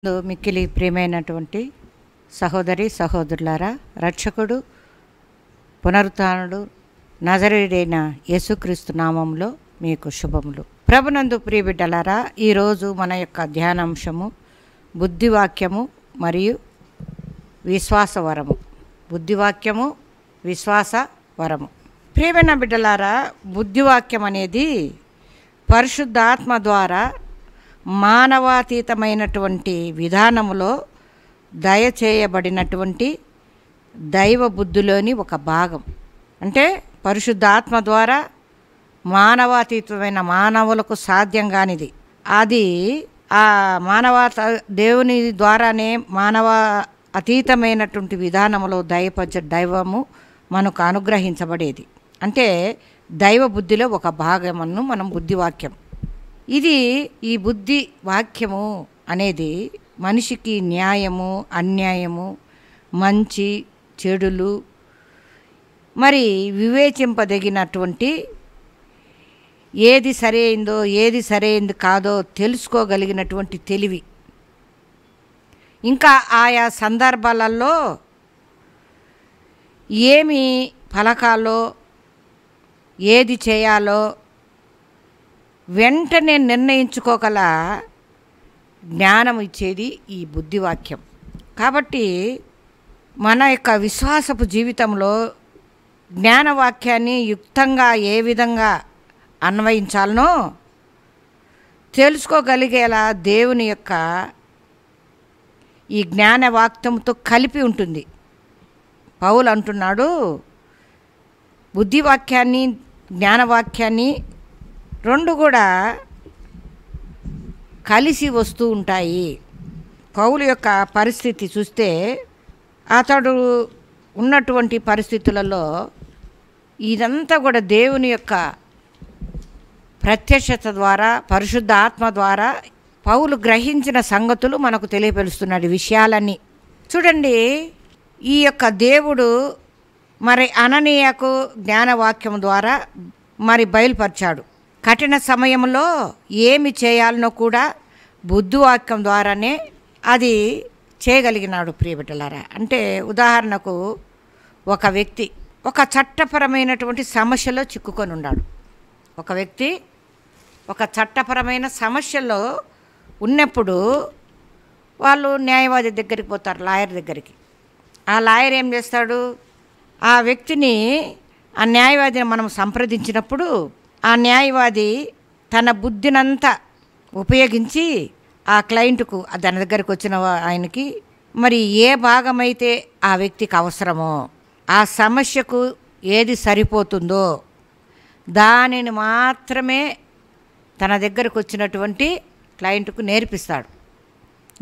మిక్కిలి ప్రియమైనటువంటి సహోదరి సహోదరులారా, రక్షకుడు పునరుత్థానుడు నజరేయుడైన యేసుక్రీస్తు నామంలో మీకు శుభములు. ప్రభునందు ప్రియబిడ్డలారా, ఈరోజు మన యొక్క ధ్యానాంశము బుద్ధివాక్యము మరియు విశ్వాసవరము. బుద్ధివాక్యము, విశ్వాసవరము. ప్రియమైన బిడ్డలారా, బుద్ధివాక్యం అనేది పరిశుద్ధాత్మ ద్వారా మానవాతీతమైనటువంటి విధానములో దయచేయబడినటువంటి దైవ బుద్ధిలోని ఒక భాగం. అంటే పరిశుద్ధాత్మ ద్వారా మానవాతీతమైన మానవులకు సాధ్యం కానిది. అది ఆ దేవుని ద్వారానే మానవ అతీతమైనటువంటి విధానంలో దైవము మనకు అనుగ్రహించబడేది. అంటే దైవ బుద్ధిలో ఒక భాగమును మనం బుద్ధివాక్యం. ఈ బుద్ధి వాక్యము అనేది మనిషికి న్యాయము, అన్యాయము, మంచి చెడులు మరి వివేచింపదగినటువంటి ఏది సరైందో ఏది సరైంది కాదో తెలుసుకోగలిగినటువంటి తెలివి, ఇంకా ఆయా సందర్భాలలో ఏమి పలకాలో ఏది చేయాలో వెంటనే నిర్ణయించుకోగల జ్ఞానం ఇచ్చేది ఈ బుద్ధివాక్యం. కాబట్టి మన యొక్క విశ్వాసపు జీవితంలో జ్ఞానవాక్యాన్ని యుక్తంగా ఏ విధంగా అన్వయించాలనో తెలుసుకోగలిగేలా దేవుని యొక్క ఈ జ్ఞానవాక్యంతో కలిపి ఉంటుంది. పౌలు అంటున్నాడు, బుద్ధివాక్యాన్ని జ్ఞానవాక్యాన్ని రెండు కూడా కలిసి వస్తూ ఉంటాయి. పౌలు యొక్క పరిస్థితి చూస్తే అతడు ఉన్నటువంటి పరిస్థితులలో ఇదంతా కూడా దేవుని యొక్క ప్రత్యక్షత ద్వారా, పరిశుద్ధ ఆత్మ ద్వారా పౌలు గ్రహించిన సంగతులు మనకు తెలియపరుస్తున్నాడు. విషయాలన్నీ చూడండి. ఈ యొక్క దేవుడు మరి అననీయకు జ్ఞానవాక్యం ద్వారా మరి బయలుపరిచాడు. కఠిన సమయంలో ఏమి చేయాలనో కూడా బుద్ధివాక్యం ద్వారానే అది చేయగలిగినాడు. ప్రియబిడ్డలారా, అంటే ఉదాహరణకు ఒక వ్యక్తి ఒక చట్టపరమైనటువంటి సమస్యలో చిక్కుకొని ఉన్నాడు. ఒక వ్యక్తి ఒక చట్టపరమైన సమస్యలో ఉన్నప్పుడు వాళ్ళు న్యాయవాది దగ్గరికి పోతారు, లాయర్ దగ్గరికి. ఆ లాయర్ ఏం చేస్తాడు, ఆ వ్యక్తిని, ఆ న్యాయవాదిని మనం సంప్రదించినప్పుడు ఆ న్యాయవాది తన బుద్ధినంతా ఉపయోగించి ఆ క్లయింట్కు, దాని దగ్గరికి వచ్చిన ఆయనకి మరి ఏ భాగమైతే ఆ వ్యక్తికి అవసరమో, ఆ సమస్యకు ఏది సరిపోతుందో దానిని మాత్రమే తన దగ్గరకు వచ్చినటువంటి క్లయింట్కు నేర్పిస్తాడు.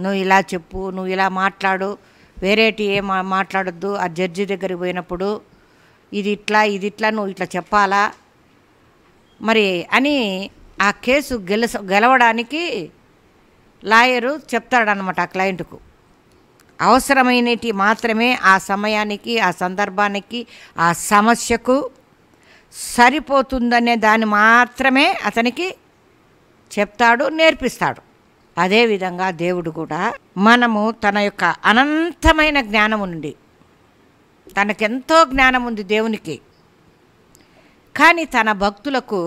నువ్వు ఇలా చెప్పు, నువ్వు ఇలా మాట్లాడు, వేరేటి ఏం మాట్లాడొద్దు. ఆ జడ్జి దగ్గరికి పోయినప్పుడు ఇది ఇట్లా నువ్వు ఇట్లా చెప్పాలా మరి అని ఆ కేసు గెలవడానికి లాయరు చెప్తాడనమాట ఆ క్లయింట్కు. అవసరమైనటి మాత్రమే ఆ సమయానికి, ఆ సందర్భానికి, ఆ సమస్యకు సరిపోతుందనే దాన్ని మాత్రమే అతనికి చెప్తాడు, నేర్పిస్తాడు. అదేవిధంగా దేవుడు కూడా మనము తన యొక్క అనంతమైన జ్ఞానం నుండి, తనకెంతో జ్ఞానం ఉంది దేవునికి, కానీ తన భక్తులకు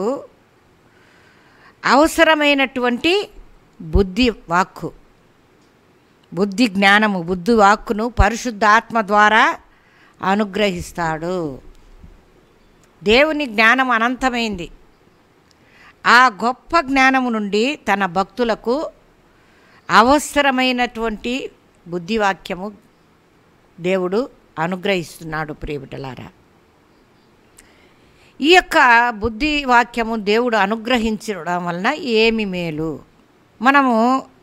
అవసరమైనటువంటి బుద్ధి వాక్కు, బుద్ధి జ్ఞానము, బుద్ధి వాక్కును పరిశుద్ధాత్మ ద్వారా అనుగ్రహిస్తాడు. దేవుని జ్ఞానం అనంతమైంది. ఆ గొప్ప జ్ఞానము నుండి తన భక్తులకు అవసరమైనటువంటి బుద్ధివాక్యము దేవుడు అనుగ్రహిస్తున్నాడు. ప్రియబిడ్డలారా, ఈ యొక్క బుద్ధివాక్యము దేవుడు అనుగ్రహించడం వలన ఏమి మేలు మనము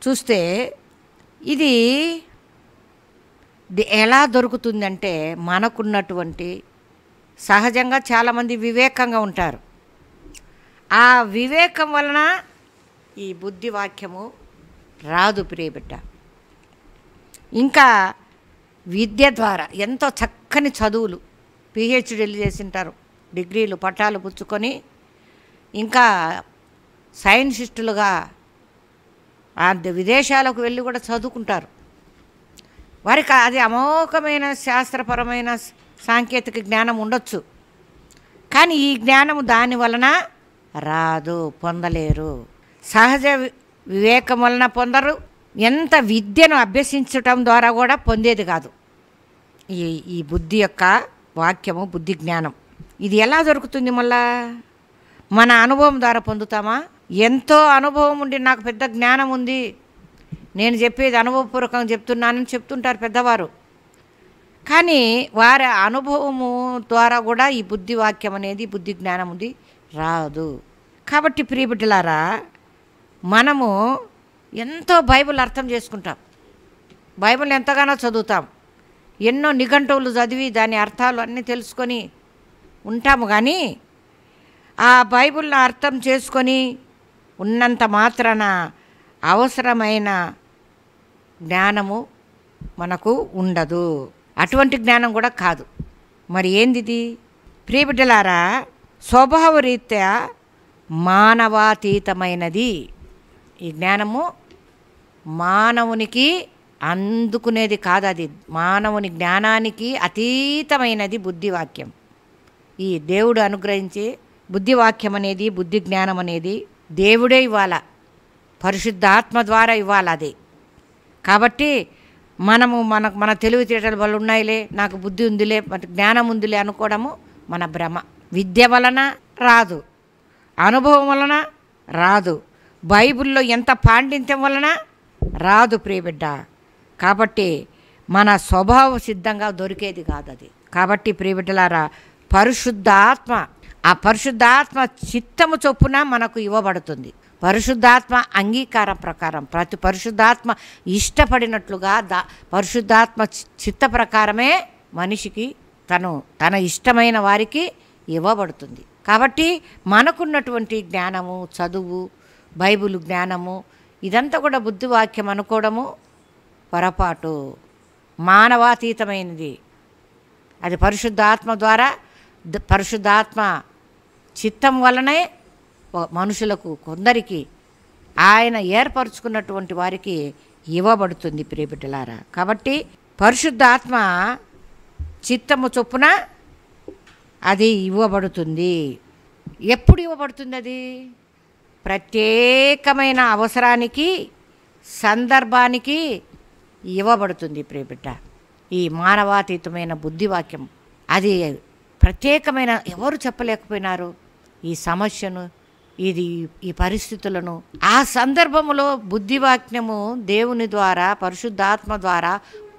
చూస్తే ఇది ఎలా దొరుకుతుందంటే, మనకున్నటువంటి సహజంగా చాలామంది వివేకంగా ఉంటారు. ఆ వివేకం వలన ఈ బుద్ధివాక్యము రాదు ప్రియబిడ్డ. ఇంకా విద్య ద్వారా ఎంతో చక్కని చదువులు, పిహెచ్డీలు చేసింటారు, డిగ్రీలు పట్టాలు పుచ్చుకొని ఇంకా సైంటిస్టులుగా విదేశాలకు వెళ్ళి కూడా చదువుకుంటారు. వారికి అది అమోఘమైన శాస్త్రపరమైన సాంకేతిక జ్ఞానం ఉండొచ్చు. కానీ ఈ జ్ఞానము దాని వలన రాదు, పొందలేరు. సహజ వివేకం వలన పొందరు. ఎంత విద్యను అభ్యసించటం ద్వారా కూడా పొందేది కాదు ఈ బుద్ధి యొక్క వాక్యము, బుద్ధి జ్ఞానం. ఇది ఎలా దొరుకుతుంది? మళ్ళా మన అనుభవం ద్వారా పొందుతామా? ఎంతో అనుభవం ఉండి నాకు పెద్ద జ్ఞానం ఉంది, నేను చెప్పేది అనుభవపూర్వకంగా చెప్తున్నానని చెప్తుంటారు పెద్దవారు. కానీ వారి అనుభవము ద్వారా కూడా ఈ బుద్ధి వాక్యం అనేది, బుద్ధి జ్ఞానం ఉంది రాదు. కాబట్టి ప్రియబిడ్డలారా, మనము ఎంతో బైబిల్ అర్థం చేసుకుంటాం, బైబిల్ ఎంతగానో చదువుతాం, ఎన్నో నిఘంటువులు చదివి దాని అర్థాలు అన్నీ తెలుసుకొని ఉంటాము. కానీ ఆ బైబిల్ని అర్థం చేసుకొని ఉన్నంత మాత్రాన అవసరమైన జ్ఞానము మనకు ఉండదు. అటువంటి జ్ఞానం కూడా కాదు. మరి ఏందిది? ప్రియబిడ్డలారా, స్వభావరీత్యా మానవాతీతమైనది ఈ జ్ఞానము. మానవునికి అందుకునేది కాదు, అది మానవుని జ్ఞానానికి అతీతమైనది బుద్ధివాక్యం. ఈ దేవుడు అనుగ్రహించే బుద్ధివాక్యం అనేది, బుద్ధి జ్ఞానం అనేది దేవుడే ఇవ్వాల, పరిశుద్ధాత్మ ద్వారా ఇవ్వాలి అది. కాబట్టి మనము మన తెలివితేటల వల్ల ఉన్నాయిలే, నాకు బుద్ధి ఉందిలే, జ్ఞానం ఉందిలే అనుకోవడము మన భ్రమ. విద్య వలన రాదు, అనుభవం వలన రాదు, బైబిల్లో ఎంత పాండిత్యం వలన రాదు ప్రియబిడ్డ. కాబట్టి మన స్వభావ సిద్ధంగా దొరికేది కాదు అది. కాబట్టి ప్రియబిడ్డలారా, పరిశుద్ధాత్మ, ఆ పరిశుద్ధాత్మ చిత్తము చొప్పున మనకు ఇవ్వబడుతుంది. పరిశుద్ధాత్మ అంగీకారం ప్రకారం, ప్రతి పరిశుద్ధాత్మ ఇష్టపడినట్లుగా పరిశుద్ధాత్మ చిత్త ప్రకారమే మనిషికి తన ఇష్టమైన వారికి ఇవ్వబడుతుంది. కాబట్టి మనకున్నటువంటి జ్ఞానము, చదువు, బైబిల్ జ్ఞానము, ఇదంతా కూడా బుద్ధివాక్యం అనుకోవడము పొరపాటు, మానవాతీతమైనది. అది పరిశుద్ధాత్మ ద్వారా, పరిశుద్ధాత్మ చిత్తం వలనే మనుషులకు, కొందరికి ఆయన ఏర్పరచుకున్నటువంటి వారికి ఇవ్వబడుతుంది ప్రియబిడ్డలారా. కాబట్టి పరిశుద్ధాత్మ చిత్తము చొప్పున అది ఇవ్వబడుతుంది. ఎప్పుడు ఇవ్వబడుతుంది అది? ప్రత్యేకమైన అవసరానికి, సందర్భానికి ఇవ్వబడుతుంది ప్రియబిడ్డ. ఈ మానవాతీతమైన బుద్ధివాక్యం అది ప్రత్యేకమైన, ఎవరు చెప్పలేకపోయినారు ఈ సమస్యను, ఈ పరిస్థితులను. ఆ సందర్భములో బుద్ధివాక్యము దేవుని ద్వారా, పరిశుద్ధాత్మ ద్వారా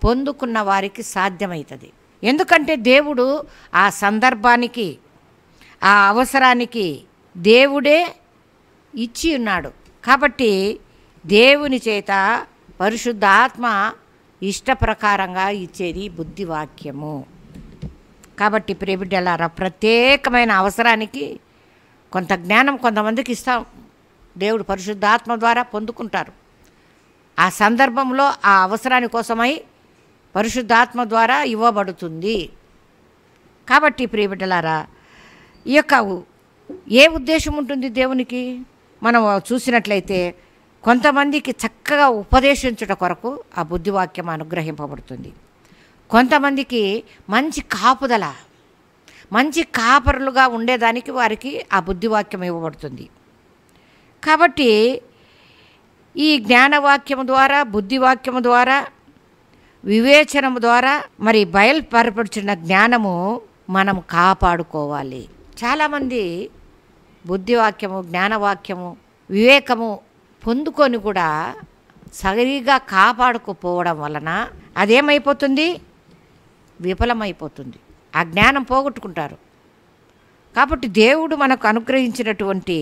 పొందుకున్న వారికి సాధ్యమవుతుంది. ఎందుకంటే దేవుడు ఆ సందర్భానికి, ఆ అవసరానికి దేవుడే ఇచ్చి ఉన్నాడు. కాబట్టి దేవుని చేత పరిశుద్ధాత్మ ఇష్ట ప్రకారంగా ఇచ్చేది బుద్ధివాక్యము. కాబట్టి ప్రియబిడ్డలారా, ప్రత్యేకమైన అవసరానికి కొంత జ్ఞానం కొంతమందికి ఇస్తాం, దేవుడు పరిశుద్ధాత్మ ద్వారా పొందుకుంటారు. ఆ సందర్భంలో ఆ అవసరాని కోసమై పరిశుద్ధాత్మ ద్వారా ఇవ్వబడుతుంది. కాబట్టి ప్రియబిడ్డలారా, ఈ యొక్క ఏ ఉద్దేశం ఉంటుంది దేవునికి? మనం చూసినట్లయితే కొంతమందికి చక్కగా ఉపదేశించుట కొరకు ఆ బుద్ధివాక్యం అనుగ్రహింపబడుతుంది. కొంతమందికి మంచి కాపుదల, మంచి కాపరులుగా ఉండేదానికి వారికి ఆ బుద్ధివాక్యం ఇవ్వబడుతుంది. కాబట్టి ఈ జ్ఞానవాక్యము ద్వారా, బుద్ధివాక్యము ద్వారా, వివేచనము ద్వారా మరి బయలుపరపరిచిన జ్ఞానము మనం కాపాడుకోవాలి. చాలామంది బుద్ధివాక్యము, జ్ఞానవాక్యము, వివేకము పొందుకొని కూడా సరిగా కాపాడుకోపోవడం వలన అదేమైపోతుంది? విఫలమైపోతుంది. ఆ జ్ఞానం పోగొట్టుకుంటారు. కాబట్టి దేవుడు మనకు అనుగ్రహించినటువంటి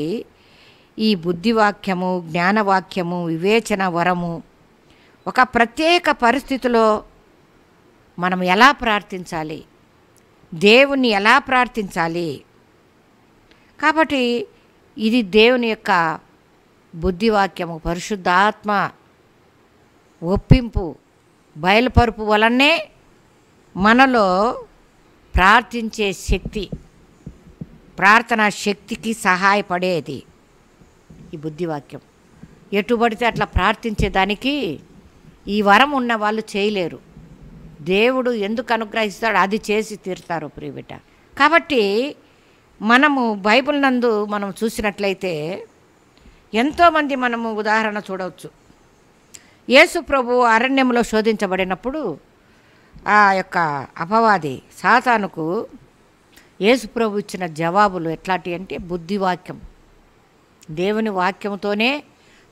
ఈ బుద్ధివాక్యము, జ్ఞానవాక్యము, వివేచన వరము ఒక ప్రత్యేక పరిస్థితిలో మనం ఎలా ప్రార్థించాలి, దేవుణ్ణి ఎలా ప్రార్థించాలి. కాబట్టి ఇది దేవుని యొక్క బుద్ధివాక్యము, పరిశుద్ధాత్మ ఒప్పింపు, బయలుపరుపు వలనే మనలో ప్రార్థించే శక్తి, ప్రార్థనా శక్తికి సహాయపడేది ఈ బుద్ధివాక్యం. ఎటుబడితే అట్లా ప్రార్థించేదానికి ఈ వరం ఉన్న వాళ్ళు చేయలేరు. దేవుడు ఎందుకు అనుగ్రహిస్తాడో అది చేసి తీరుతారు ప్రియబిడ్డ. కాబట్టి మనము బైబిల్ నందు మనం చూసినట్లయితే ఎంతోమంది మనము ఉదాహరణ చూడవచ్చు. యేసు ప్రభు అరణ్యంలో శోధించబడినప్పుడు ఆ యొక్క అపవాది సాతానుకు యేసు ప్రభు ఇచ్చిన జవాబులు ఎట్లాంటి అంటే బుద్ధివాక్యం. దేవుని వాక్యంతోనే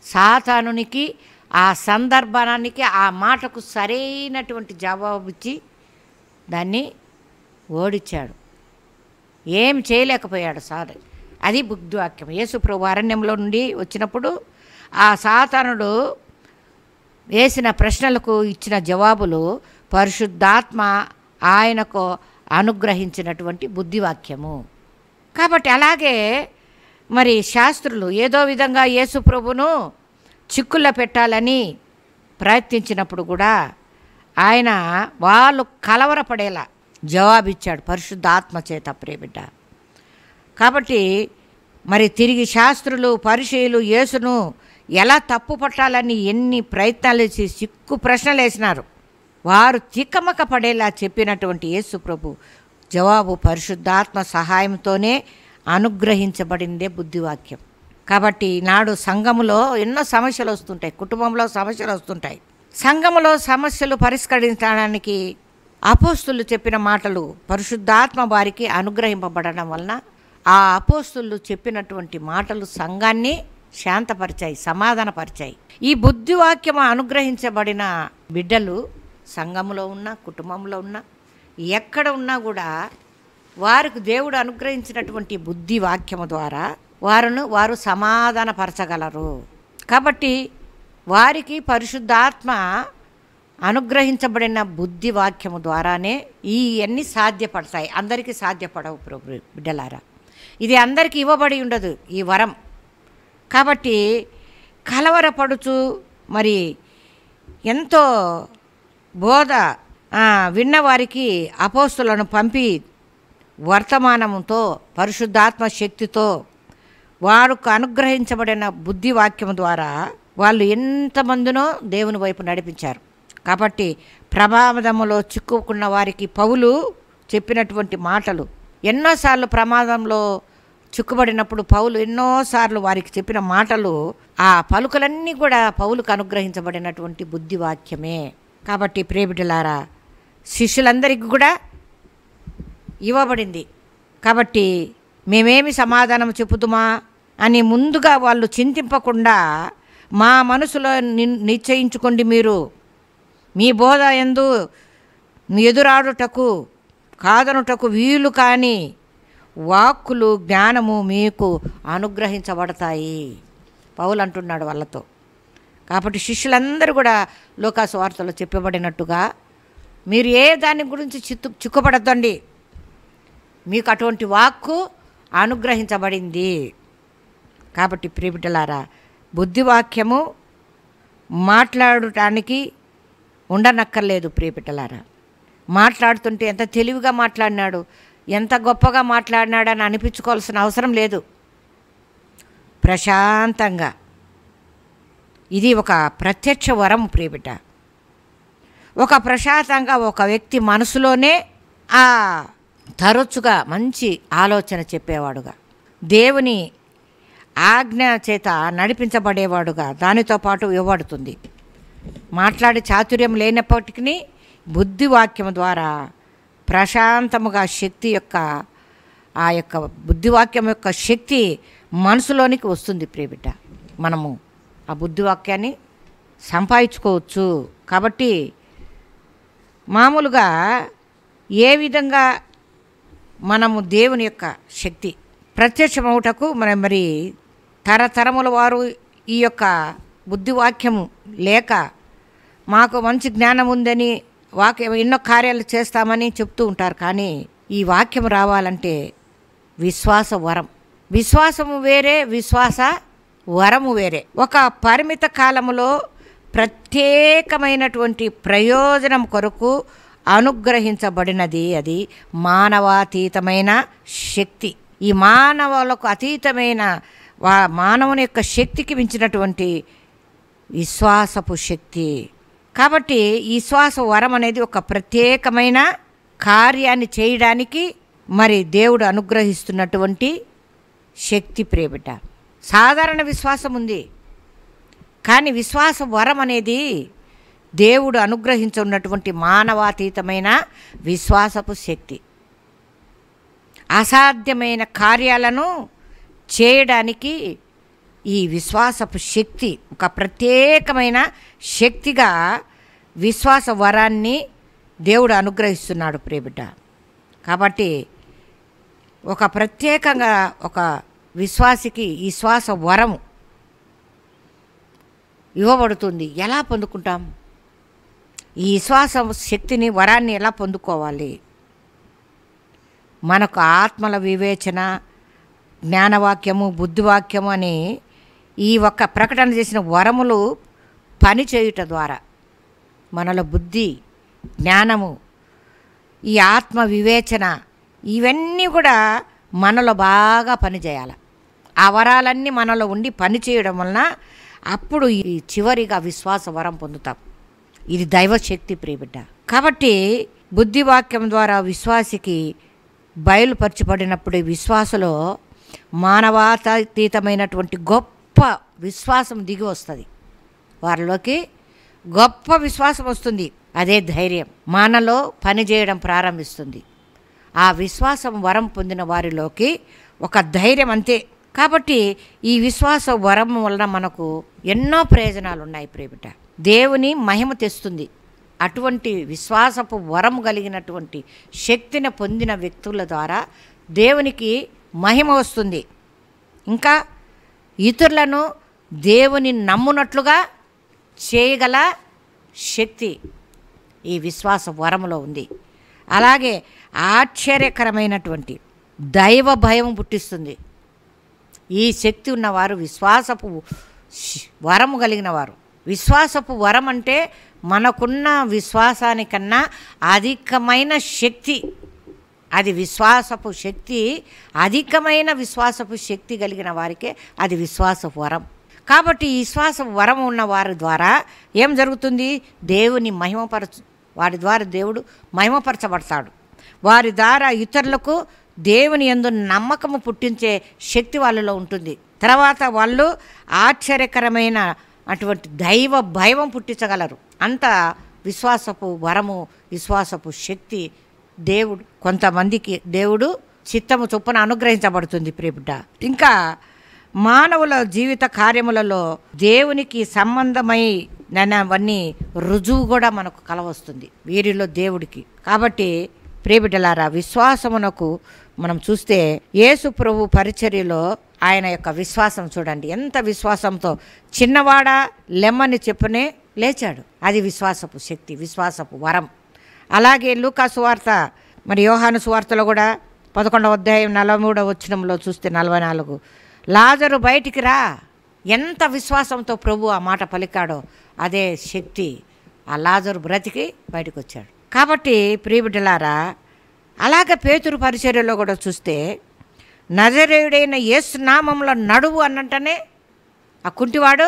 సాతానునికి ఆ సందర్భానికి ఆ మాటకు సరైనటువంటి జవాబు ఇచ్చి దాన్ని ఓడించాడు. ఏం చేయలేకపోయాడు సార్. అది బుద్ధివాక్యం. యేసు ప్రభు అరణ్యంలో నుండి వచ్చినప్పుడు ఆ సాతానుడు వేసిన ప్రశ్నలకు ఇచ్చిన జవాబులు పరిశుద్ధాత్మ ఆయనకు అనుగ్రహించినటువంటి బుద్ధివాక్యము. కాబట్టి అలాగే మరి శాస్త్రులు ఏదో విధంగా యేసు ప్రభును చిక్కుల్లో పెట్టాలని ప్రయత్నించినప్పుడు కూడా ఆయన వాళ్ళు కలవరపడేలా జవాబిచ్చాడు పరిశుద్ధాత్మ చేత ప్రియబిడ్డ. కాబట్టి మరి తిరిగి శాస్త్రులు పరిచయులు యేసును ఎలా తప్పు పట్టాలని ఎన్ని ప్రయత్నాలు చేసి చిక్కు ప్రశ్నలు వేసినారు. వారు తికమక పడేలా చెప్పినటువంటి యేసు ప్రభు జవాబు పరిశుద్ధాత్మ సహాయంతోనే అనుగ్రహించబడిందే బుద్ధివాక్యం. కాబట్టి నాడు సంఘములో ఎన్నో సమస్యలు వస్తుంటాయి, కుటుంబంలో సమస్యలు వస్తుంటాయి. సంఘములో సమస్యలు పరిష్కరించడానికి అపోస్తులు చెప్పిన మాటలు పరిశుద్ధాత్మ వారికి అనుగ్రహింపబడడం వలన ఆ అపోస్తులు చెప్పినటువంటి మాటలు సంఘాన్ని శాంతపరిచాయి, సమాధానపరిచాయి. ఈ బుద్ధివాక్యం అనుగ్రహించబడిన బిడ్డలు సంఘములో ఉన్న కుటుంబంలో ఉన్న ఎక్కడ ఉన్నా కూడా వారికి దేవుడు అనుగ్రహించినటువంటి బుద్ధి వాక్యము ద్వారా వారు సమాధానపరచగలరు. కాబట్టి వారికి పరిశుద్ధాత్మ అనుగ్రహించబడిన బుద్ధి వాక్యము ద్వారానే ఇవన్నీ సాధ్యపడతాయి. అందరికీ సాధ్యపడవు ప్రభు బిడ్డలారా. ఇది అందరికీ ఇవ్వబడి ఉండదు ఈ వరం. కాబట్టి కలవరపడుచు మరి ఎంతో బోధ విన్నవారికి అపోస్తులను పంపి వర్తమానముతో పరిశుద్ధాత్మ శక్తితో వారికి అనుగ్రహించబడిన బుద్ధి వాక్యము ద్వారా వాళ్ళు ఎంతమందినో దేవుని వైపు నడిపించారు. కాబట్టి ప్రమాదములో చిక్కుకున్న వారికి పౌలు చెప్పినటువంటి మాటలు ఎన్నోసార్లు ప్రమాదంలో చిక్కుబడినప్పుడు పౌలు ఎన్నోసార్లు వారికి చెప్పిన మాటలు ఆ పలుకులన్నీ కూడా పౌలుకు అనుగ్రహించబడినటువంటి బుద్ధి వాక్యమే. కాబట్టి ప్రియబిడ్డలారా శిష్యులందరికీ కూడా ఇవ్వబడింది. కాబట్టి మేమేమి సమాధానం చెప్పుదుమా అని ముందుగా వాళ్ళు చింతింపకుండా మా మనసులో నిశ్చయించుకోండి, మీరు మీ బోధ యందు ఎదురాడుటకు కాదనుటకు వీలు కాని వాక్కులు జ్ఞానము మీకు అనుగ్రహించబడతాయి పౌలు అంటున్నాడు వాళ్ళతో. కాబట్టి శిష్యులందరూ కూడా లోకాసు వార్తలో చెప్పబడినట్టుగా మీరు ఏ దాని గురించి చిక్కుపడద్దండి, మీకు అటువంటి వాక్కు అనుగ్రహించబడింది. కాబట్టి ప్రియబిడ్డలారా బుద్ధివాక్యము మాట్లాడటానికి ఉండనక్కర్లేదు ప్రియబిడ్డలారా. మాట్లాడుతుంటే ఎంత తెలివిగా మాట్లాడినాడు, ఎంత గొప్పగా మాట్లాడినాడని అనిపించుకోవాల్సిన అవసరం లేదు. ప్రశాంతంగా ఇది ఒక ప్రత్యక్ష వరం ప్రియబిడ్డ. ఒక ప్రశాంతంగా ఒక వ్యక్తి మనసులోనే తరచుగా మంచి ఆలోచన చెప్పేవాడుగా, దేవుని ఆజ్ఞ చేత నడిపించబడేవాడుగా దానితో పాటు ఇవ్వబడుతుంది. మాట్లాడే చాతుర్యం లేనప్పటికీ బుద్ధివాక్యం ద్వారా ప్రశాంతముగా శక్తి యొక్క ఆ యొక్క బుద్ధివాక్యం యొక్క శక్తి మనసులోనికి వస్తుంది ప్రియబిడ్డ. మనము ఆ బుద్ధివాక్యాన్ని సంపాదించుకోవచ్చు. కాబట్టి మామూలుగా ఏ విధంగా మనము దేవుని యొక్క శక్తి ప్రత్యక్షమవుటకు మరి తరతరముల వారు ఈ యొక్క బుద్ధివాక్యము లేక మాకు మంచి జ్ఞానం ఉందని వాక్యం ఎన్నో కార్యాలు చేస్తామని చెప్తూ ఉంటారు. కానీ ఈ వాక్యం రావాలంటే విశ్వాస వరం, విశ్వాసము వేరే, విశ్వాస వరము వేరే. ఒక పరిమిత కాలములో ప్రత్యేకమైనటువంటి ప్రయోజనం కొరకు అనుగ్రహించబడినది అది మానవాతీతమైన శక్తి. ఈ మానవులకు అతీతమైన మానవుని యొక్క శక్తికి మించినటువంటి విశ్వాసపు శక్తి. కాబట్టి ఈ విశ్వాస వరం అనేది ఒక ప్రత్యేకమైన కార్యాన్ని చేయడానికి మరి దేవుడు అనుగ్రహిస్తున్నటువంటి శక్తి ప్రియబిడ్డ. సాధారణ విశ్వాసం ఉంది, కానీ విశ్వాస వరం అనేది దేవుడు అనుగ్రహించున్నటువంటి మానవాతీతమైన విశ్వాసపు శక్తి. అసాధ్యమైన కార్యాలను చేయడానికి ఈ విశ్వాసపు శక్తి ఒక ప్రత్యేకమైన శక్తిగా విశ్వాస వరాన్ని దేవుడు అనుగ్రహిస్తున్నాడు ప్రియబిడ్డ. కాబట్టి ఒక ప్రత్యేకంగా ఒక విశ్వాసికి ఈ విశ్వాస వరము ఇవ్వబడుతుంది. ఎలా పొందుకుంటాం? ఈ విశ్వాస శక్తిని, వరాన్ని ఎలా పొందుకోవాలి? మనకు ఆత్మల వివేచన, జ్ఞానవాక్యము, బుద్ధివాక్యము అని ఈ ఒక్క ప్రకటన చేసిన వరములు పనిచేయుట ద్వారా మనలో బుద్ధి, జ్ఞానము, ఈ ఆత్మ వివేచన ఇవన్నీ కూడా మనలో బాగా పనిచేయాలి. ఆ వరాలన్నీ మనలో ఉండి పనిచేయడం వలన అప్పుడు ఈ చివరిగా విశ్వాస వరం పొందుతాం. ఇది దైవశక్తి ప్రియబిడ్డ. కాబట్టి బుద్ధివాక్యం ద్వారా విశ్వాసికి బయలుపరచబడినప్పుడు విశ్వాసలో మానవాతీతమైనటువంటి గొప్ప విశ్వాసం దిగి వస్తుంది. వారిలోకి గొప్ప విశ్వాసం వస్తుంది. అదే ధైర్యం మనలో పనిచేయడం ప్రారంభిస్తుంది. ఆ విశ్వాసం వరం పొందిన వారిలోకి ఒక ధైర్యం అంతే. కాబట్టి ఈ విశ్వాస వరం వలన మనకు ఎన్నో ప్రయోజనాలు ఉన్నాయి ప్రియబిడ్డ. దేవుని మహిమ తెస్తుంది. అటువంటి విశ్వాసపు వరం కలిగినటువంటి శక్తిని పొందిన వ్యక్తుల ద్వారా దేవునికి మహిమ వస్తుంది. ఇంకా ఇతరులను దేవుని నమ్మునట్లుగా చేయగల శక్తి ఈ విశ్వాస వరములో ఉంది. అలాగే ఆశ్చర్యకరమైనటువంటి దైవ భయం పుట్టిస్తుంది. ఈ శక్తి ఉన్నవారు విశ్వాసపు వరము కలిగిన వారు. విశ్వాసపు వరం అంటే మనకున్న విశ్వాసానికన్నా అధికమైన శక్తి. అది విశ్వాసపు శక్తి. అధికమైన విశ్వాసపు శక్తి కలిగిన వారికే అది విశ్వాసపు వరం. కాబట్టి ఈ విశ్వాస వరం ఉన్న వారి ద్వారా ఏం జరుగుతుంది? దేవుని వారి ద్వారా దేవుడు మహిమపరచబడతాడు. వారి ద్వారా ఇతరులకు దేవుని యందు నమ్మకము పుట్టించే శక్తి వాళ్ళలో ఉంటుంది. తర్వాత వాళ్ళు ఆశ్చర్యకరమైన అటువంటి దైవ భయం పుట్టించగలరు. అంత విశ్వాసపు వరము, విశ్వాసపు శక్తి కొంతమందికి దేవుడు చిత్తము చొప్పున అనుగ్రహించబడుతుంది ప్రియబిడ్డ. ఇంకా మానవుల జీవిత కార్యములలో దేవునికి సంబంధమైనవన్నీ రుజువు కూడా మనకు కలవస్తుంది వీరిలో దేవుడికి. కాబట్టి ప్రియబిడ్డలారా, విశ్వాసమునకు మనం చూస్తే యేసు ప్రభు పరిచర్యలో ఆయన యొక్క విశ్వాసం చూడండి. ఎంత విశ్వాసంతో చిన్నవాడా లెమ్మని చెప్పునే లేచాడు. అది విశ్వాసపు శక్తి, విశ్వాసపు వరం. అలాగే లూకా సువార్త, మరి యోహాను సువార్తలో కూడా 11వ అధ్యాయం 43వ వచనంలో చూస్తే 44, లాజరు బయటికి రా. ఎంత విశ్వాసంతో ప్రభు ఆ మాట పలికాడో అదే శక్తి. ఆ లాజరు బ్రతికి బయటకు వచ్చాడు. కాబట్టి ప్రియబిడ్డలారా, అలాగే పేతురు పరిచర్యలో కూడా చూస్తే నజరేయుడైన యేసు నామములో నడువు అన్నంటనే ఆ కుంటివాడు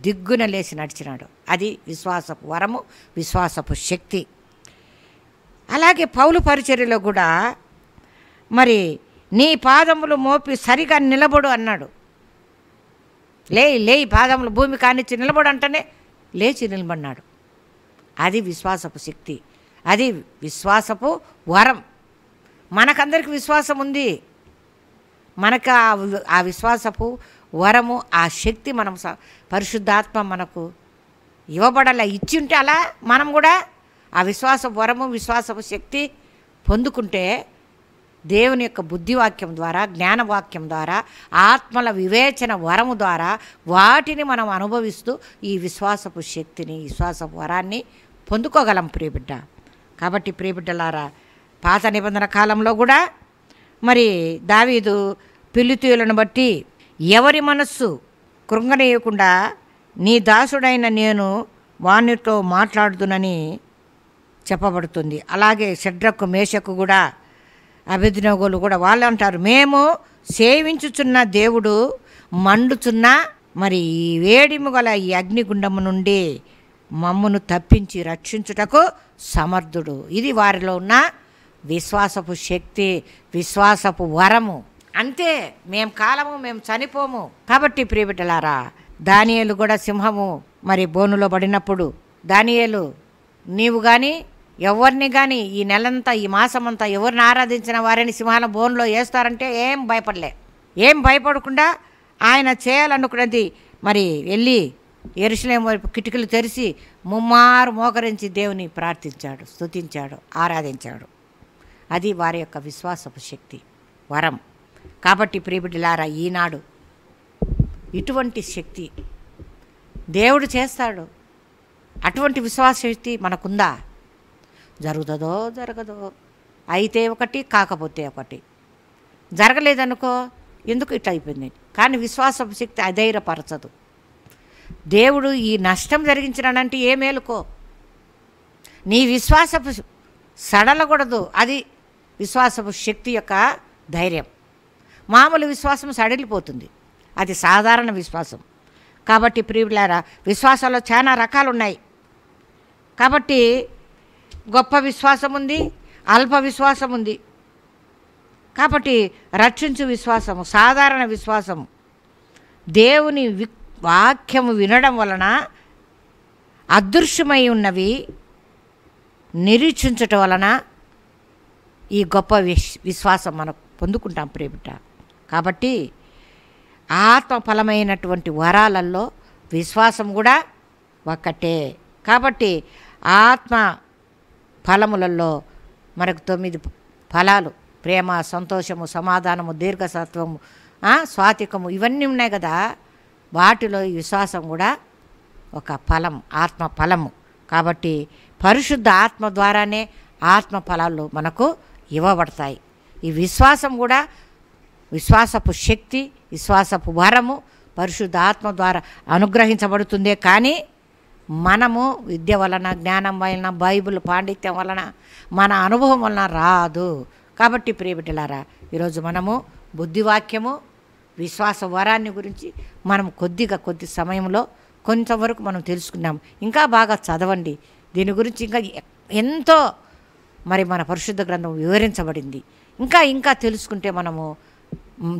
దిగ్గున లేచి నడిచినాడు. అది విశ్వాసపు వరము, విశ్వాసపు శక్తి. అలాగే పౌలు పరిచర్యలో కూడా మరి నీ పాదములు మోపి సరిగా నిలబడు అన్నాడు. లేయి పాదములు భూమి కానిచ్చి నిలబడు అంటేనే లేచి నిలబడినాడు. అది విశ్వాసపు శక్తి, అది విశ్వాసపు వరం. మనకందరికి విశ్వాసం ఉంది. మనకు ఆ విశ్వాసపు వరము, ఆ శక్తి మనం పరిశుద్ధాత్మ మనకు ఇవ్వబడాలి. ఇచ్చి ఉంటే అలా మనం కూడా ఆ విశ్వాసపు వరము, విశ్వాసపు శక్తి పొందుకుంటే దేవుని యొక్క బుద్ధివాక్యం ద్వారా, జ్ఞానవాక్యం ద్వారా, ఆత్మల వివేచన వరము ద్వారా వాటిని మనం అనుభవిస్తూ ఈ విశ్వాసపు శక్తిని, విశ్వాసపు వరాన్ని పొందుకోగలం ప్రియబిడ్డ. కాబట్టి ప్రియబిడ్డలారా, పాత నిబంధన కాలంలో కూడా మరి దావీదు ఫిలిష్తీయులను బట్టి ఎవరి మనస్సు కృంగనీయకుండా నీ దాసుడైన నేను వానితో మాట్లాడుతునని చెప్పబడుతుంది. అలాగే షడ్రకు, మేషకు కూడా, అబేద్నెగోలు కూడా వాళ్ళు అంటారు, మేము సేవించుచున్న దేవుడు మండుచున్న మరి ఈ వేడిము గల ఈ అగ్నిగుండము నుండి మమ్మును తప్పించి రక్షించుటకు సమర్థుడు. ఇది వారిలో ఉన్న విశ్వాసపు శక్తి, విశ్వాసపు వరము. అంతే, మేము కాలము, మేము చనిపోము. కాబట్టి ప్రియబిడ్డలారా, దానియేలు కూడా సింహము మరి బోనులో పడినప్పుడు, దానియేలు నీవు కానీ ఎవరిని కానీ ఈ నెలంతా ఈ మాసమంతా ఎవరిని ఆరాధించిన వారిని సింహాల బోన్లో వేస్తారంటే ఏం భయపడకుండా ఆయన చేయాలనుకున్నది మరి వెళ్ళి యెరూషలేము వైపు కిటికీలు తెరిచి ముమ్మారు మోకరించి దేవుని ప్రార్థించాడు, స్తుతించాడు, ఆరాధించాడు. అది వారి యొక్క విశ్వాసపు శక్తి, వరం. కాబట్టి ప్రియబిడ్డలారా, ఈనాడు ఇటువంటి శక్తి దేవుడు చేస్తాడు. అటువంటి విశ్వాస శక్తి మనకుందా? జరుగుతుందో జరగదో, అయితే ఒకటి, కాకపోతే ఒకటి. జరగలేదనుకో, ఎందుకు ఇట్లా అయిపోయింది. కానీ విశ్వాసపు శక్తి అధైర్యపరచదు. దేవుడు ఈ నష్టం జరిగించినాడంటే ఏ మేలుకో, నీ విశ్వాసపు సడలకూడదు. అది విశ్వాసపు శక్తి యొక్క ధైర్యం. మామూలు విశ్వాసం సడలిపోతుంది, అది సాధారణ విశ్వాసం. కాబట్టి ప్రియులారా, విశ్వాసాల్లో చాలా రకాలు ఉన్నాయి. కాబట్టి గొప్ప విశ్వాసం ఉంది, అల్ప విశ్వాసం ఉంది. కాబట్టి రక్షించు విశ్వాసము, సాధారణ విశ్వాసము, దేవుని వాక్యము వినడం వలన అదృశ్యమై ఉన్నవి నిరీక్షించటం వలన ఈ గొప్ప విశ్వాసం మనం పొందుకుంటాం ప్రియబిడ్డ. కాబట్టి ఆత్మఫలమైనటువంటి వరాలలో విశ్వాసం కూడా ఒక్కటే. కాబట్టి ఆత్మ ఫలములలో మనకు 9 ఫలాలు: ప్రేమ, సంతోషము, సమాధానము, దీర్ఘసత్వము, స్వాతికము, ఇవన్నీ ఉన్నాయి కదా. వాటిలో ఈ విశ్వాసం కూడా ఒక ఫలం, ఆత్మ ఫలము. కాబట్టి పరిశుద్ధ ఆత్మ ద్వారానే ఆత్మ ఫలాలు మనకు ఇవ్వబడతాయి. ఈ విశ్వాసం కూడా విశ్వాసపు శక్తి, విశ్వాసపు వరము పరిశుద్ధ ఆత్మ ద్వారా అనుగ్రహించబడుతుందే కానీ మనము విద్య వలన, జ్ఞానం వలన, బైబిల్ పాండిత్యం వలన, మన అనుభవం వలన రాదు. కాబట్టి ప్రియబిడ్డలారా, ఈరోజు మనము బుద్ధివాక్యము, విశ్వాస వరాన్ని గురించి మనం కొద్ది సమయంలో కొంతవరకు మనం తెలుసుకున్నాం. ఇంకా బాగా చదవండి దీని గురించి. ఇంకా ఎంతో మరి మన పరిశుద్ధ గ్రంథం వివరించబడింది. ఇంకా తెలుసుకుంటే మనము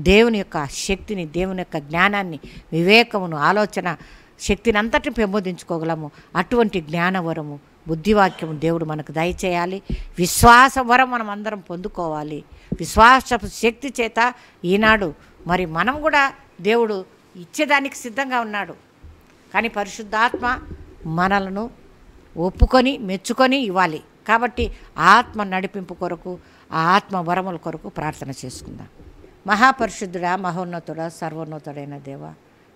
దేవుని యొక్క శక్తిని, దేవుని యొక్క జ్ఞానాన్ని, వివేకమును, ఆలోచన శక్తిని అంతటిని పెంపొందించుకోగలము. అటువంటి జ్ఞానవరము, బుద్ధివాక్యము దేవుడు మనకు దయచేయాలి. విశ్వాస వరం మనం అందరం పొందుకోవాలి. విశ్వాస శక్తి చేత ఈనాడు మరి మనం కూడా దేవుడు ఇచ్చేదానికి సిద్ధంగా ఉన్నాడు. కానీ పరిశుద్ధాత్మ మనలను ఒప్పుకొని మెచ్చుకొని ఇవ్వాలి. కాబట్టి ఆత్మ నడిపింపు కొరకు, ఆ ఆత్మ వరముల కొరకు ప్రార్థన చేసుకుందాం. మహాపరిశుద్ధుడా, మహోన్నతుడా, సర్వోన్నతుడైన దేవ,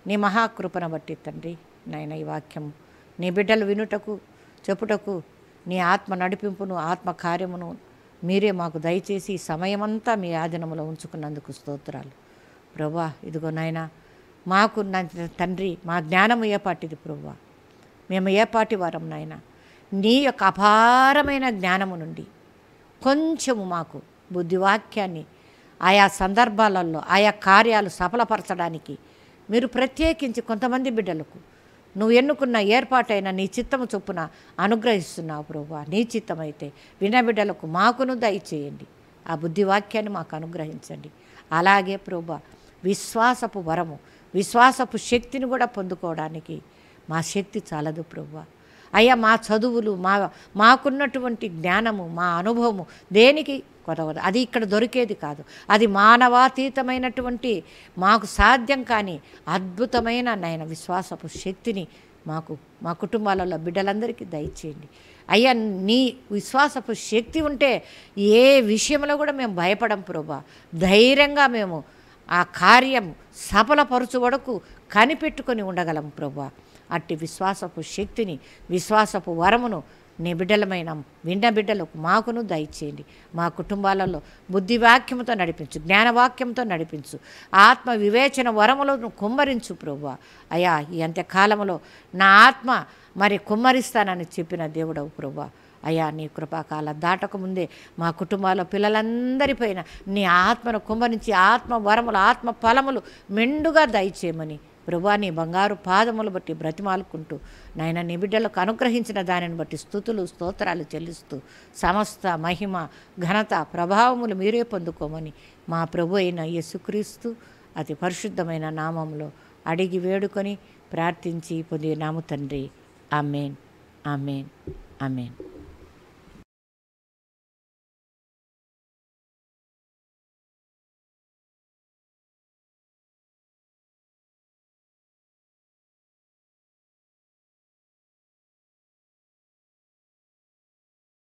నీ మహాకృపను బట్టి తండ్రి నాయన, ఈ వాక్యము నీ బిడ్డలు వినుటకు, చెప్పుటకు నీ ఆత్మ నడిపింపును, ఆత్మ కార్యమును మీరే మాకు దయచేసి ఈ సమయమంతా మీ ఆధీనంలో ఉంచుకున్నందుకు స్తోత్రాలు ప్రభువా. ఇదిగో నాయన, మాకు తండ్రి మా జ్ఞానము ఏపాటిది ప్రభువా, మేము ఏపాటి వారం నాయన. నీ యొక్క అపారమైన జ్ఞానము నుండి కొంచెము మాకు బుద్ధివాక్యాన్ని ఆయా సందర్భాలలో ఆయా కార్యాలు సఫలపరచడానికి మీరు ప్రత్యేకించి కొంతమంది బిడ్డలకు నువ్వు ఎన్నుకున్న ఏర్పాటైన నీ చిత్తము చొప్పున అనుగ్రహిస్తున్నావు ప్రభువా. నీ చిత్తమైతే విన బిడ్డలకు మాకును దయచేయండి. ఆ బుద్ధివాక్యాన్ని మాకు అనుగ్రహించండి. అలాగే ప్రభువా, విశ్వాసపు వరము, విశ్వాసపు శక్తిని కూడా పొందుకోవడానికి మా శక్తి చాలదు ప్రభువా. అయ్యా, మా చదువులు, మాకున్నటువంటి జ్ఞానము, మా అనుభవము దేనికి కొరవదు. అది ఇక్కడ దొరికేది కాదు. అది మానవాతీతమైనటువంటి మాకు సాధ్యం కాని అద్భుతమైన నాయన విశ్వాసపు శక్తిని మాకు, మా కుటుంబాలలో బిడ్డలందరికీ దయచేయండి. అయ్యా, నీ విశ్వాసపు శక్తి ఉంటే ఏ విషయంలో కూడా మేము భయపడం ప్రభా. ధైర్యంగా మేము ఆ కార్యం సఫలపరచు వరకు కనిపెట్టుకొని ఉండగలం ప్రభా. అట్టి విశ్వాసపు శక్తిని, విశ్వాసపు వరమును నీ బిడ్డలమైన విన్న బిడ్డలకు మాకును దయచేయండి. మా కుటుంబాలలో బుద్ధివాక్యంతో నడిపించు, జ్ఞానవాక్యంతో నడిపించు, ఆత్మ వివేచన వరములను కుమ్మరించు ప్రభువా. అయ్యా, ఈ అంత్యకాలంలో నా ఆత్మ మరి కుమ్మరిస్తానని చెప్పిన దేవుడవు ప్రభువా. అయ్యా, నీ కృపాకాలం దాటకముందే మా కుటుంబాల్లో పిల్లలందరిపైన నీ ఆత్మను కుమ్మరించి ఆత్మ వరములు, ఆత్మ ఫలములు మెండుగా దయచేయమని ప్రభువా నీ బంగారు పాదములు బట్టి బ్రతిమాలుకుంటూ నాయన నీ బిడ్డలకు అనుగ్రహించిన దానిని బట్టి స్తుతులు స్తోత్రాలు చెల్లిస్తూ సమస్త మహిమ ఘనత ప్రభావములు మీరే పొందుకోమని మా ప్రభు అయిన యేసుక్రీస్తు అతి పరిశుద్ధమైన నామంలో అడిగి వేడుకొని ప్రార్థించి పొంది నాము తండ్రి. ఆమేన్, ఆమేన్, ఆమేన్.